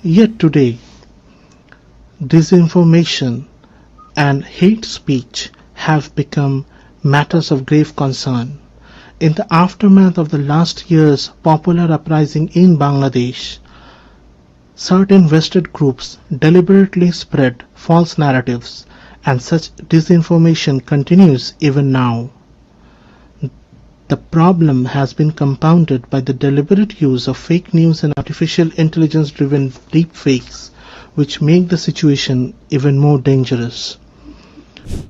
Yet today, disinformation and hate speech have become matters of grave concern. In the aftermath of the last year's popular uprising in Bangladesh, certain vested groups deliberately spread false narratives, and such disinformation continues even now. The problem has been compounded by the deliberate use of fake news and artificial intelligence-driven deepfakes, which make the situation even more dangerous.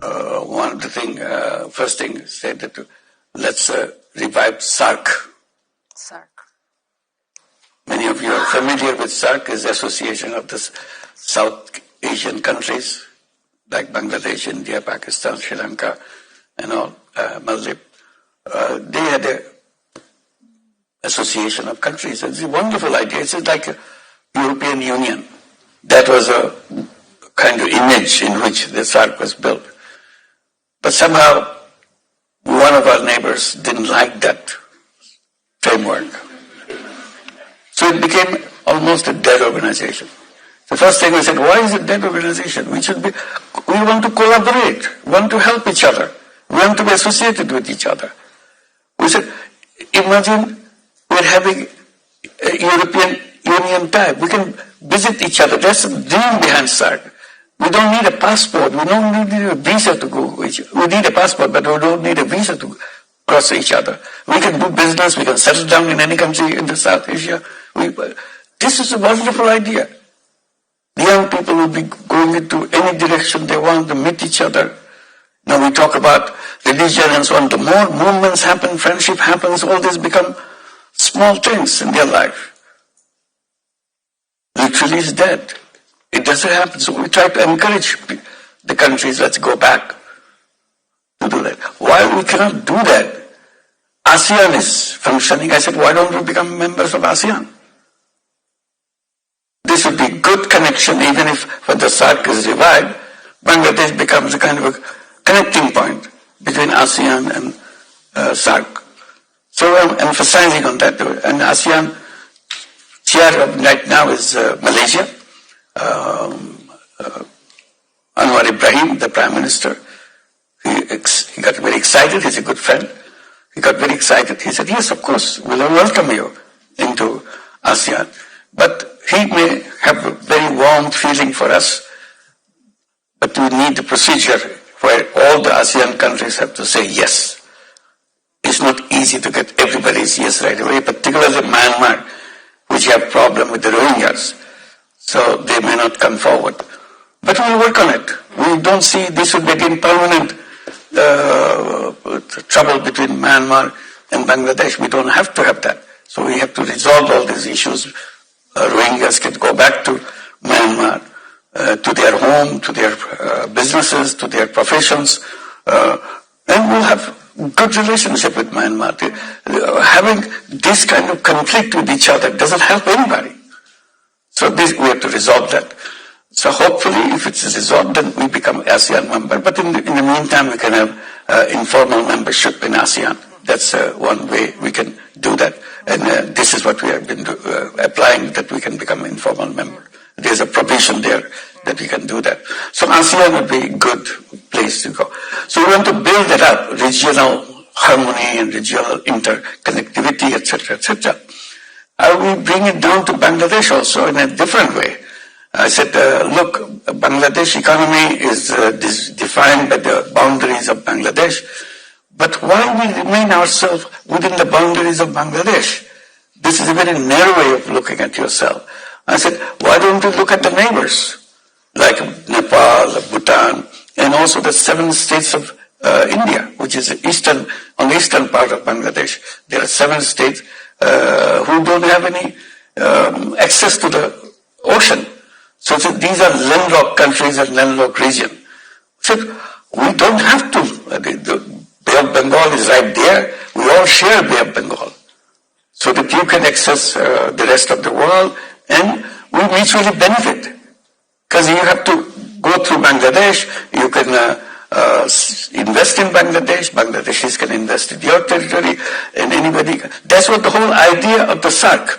One of the first thing said that let's revive SARC. Many of you are familiar with SARC, is Association of the South Asian countries like Bangladesh, India, Pakistan, Sri Lanka, and all, Maldives. They had an association of countries. It's a wonderful idea. It's like a European Union. That was a kind of image in which the SARC was built. But somehow, one of our neighbors didn't like that framework. So it became almost a dead organization. The first thing we said, why is it dead organization? We want to collaborate, we want to help each other, we want to be associated with each other. We said, imagine we're having a European Union type. We can visit each other. That's the dream behind SARC. We don't need a passport. We don't need a visa to go. We need a passport, but we don't need a visa to cross each other. We can do business. We can settle down in any country in the South Asia. This is a wonderful idea. The young people will be going into any direction they want to meet each other. Now we talk about religion and so on. The more movements happen, friendship happens, all this become small things in their life. Literally it's dead. It doesn't happen. So we try to encourage the countries, let's go back to do that. Why we cannot do that? ASEAN is functioning. I said, why don't we become members of ASEAN? This would be good connection, even if when the SARC is revived, Bangladesh becomes a kind of a connecting point between ASEAN and SARC. So I'm emphasizing on that. And ASEAN chair right now is Malaysia. Anwar Ibrahim, the Prime Minister, he got very excited. He's a good friend. He got very excited. He said, yes, of course, we'll welcome you into ASEAN. But he may have a very warm feeling for us, but we need the procedure where all the ASEAN countries have to say yes. It's not easy to get everybody's yes right away, particularly Myanmar, which have problem with the Rohingyas. So they may not come forward. But we'll work on it. We don't see this would begin permanent trouble between Myanmar and Bangladesh. We don't have to have that. So we have to resolve all these issues. Rohingyas can go back to Myanmar, to their home, to their businesses, to their professions, and we'll have good relationship with Myanmar. Having this kind of conflict with each other doesn't help anybody. So we have to resolve that. So hopefully, if it's resolved, then we become ASEAN member. But in the meantime, we can have informal membership in ASEAN. That's one way we can do that. And this is what we have been applying, that we can become an informal member. There's a provision there that we can do that. So ASEAN would be a good place to go. So we want to build that up, regional harmony and regional interconnectivity, etc., etc. We bring it down to Bangladesh also in a different way. I said, look, Bangladesh economy is defined by the boundaries of Bangladesh. But why we remain ourselves within the boundaries of Bangladesh? This is a very narrow way of looking at yourself. I said, why don't we look at the neighbors, like Nepal, Bhutan, and also the 7 states of India, which is on the eastern part of Bangladesh. There are 7 states who don't have any access to the ocean. So these are landlocked countries and landlocked region. So we don't have to. The Bay of Bengal is right there. We all share Bay of Bengal. So that you can access the rest of the world and we mutually benefit. Because you have to go through Bangladesh, you can invest in Bangladesh, Bangladeshis can invest in your territory, and anybody. That's what the whole idea of the SARC.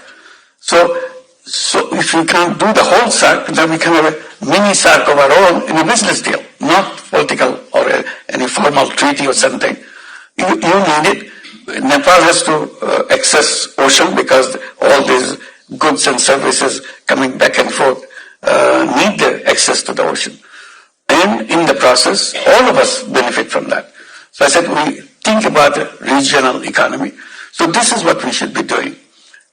So So if we can't do the whole SARC, then we can have a mini SARC of our own in a business deal, not political or any formal treaty or something. You need it. Nepal has to access ocean because all these goods and services coming back and forth need the access to the ocean. And in the process, all of us benefit from that. So I said, we think about the regional economy. So this is what we should be doing.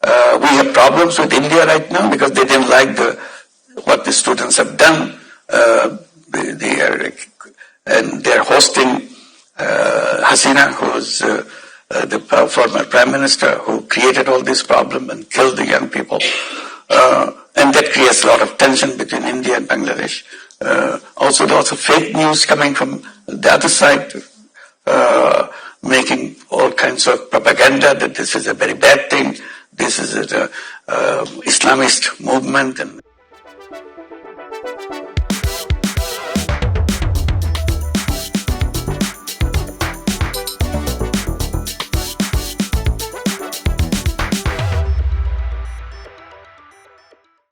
We have problems with India right now because they didn't like what the students have done. They're hosting Hasina, who's the former Prime Minister, who created all this problem and killed the young people. And that creates a lot of tension between India and Bangladesh. Also, there's also fake news coming from the other side, making all kinds of propaganda that this is a very bad thing, this is an Islamist movement. And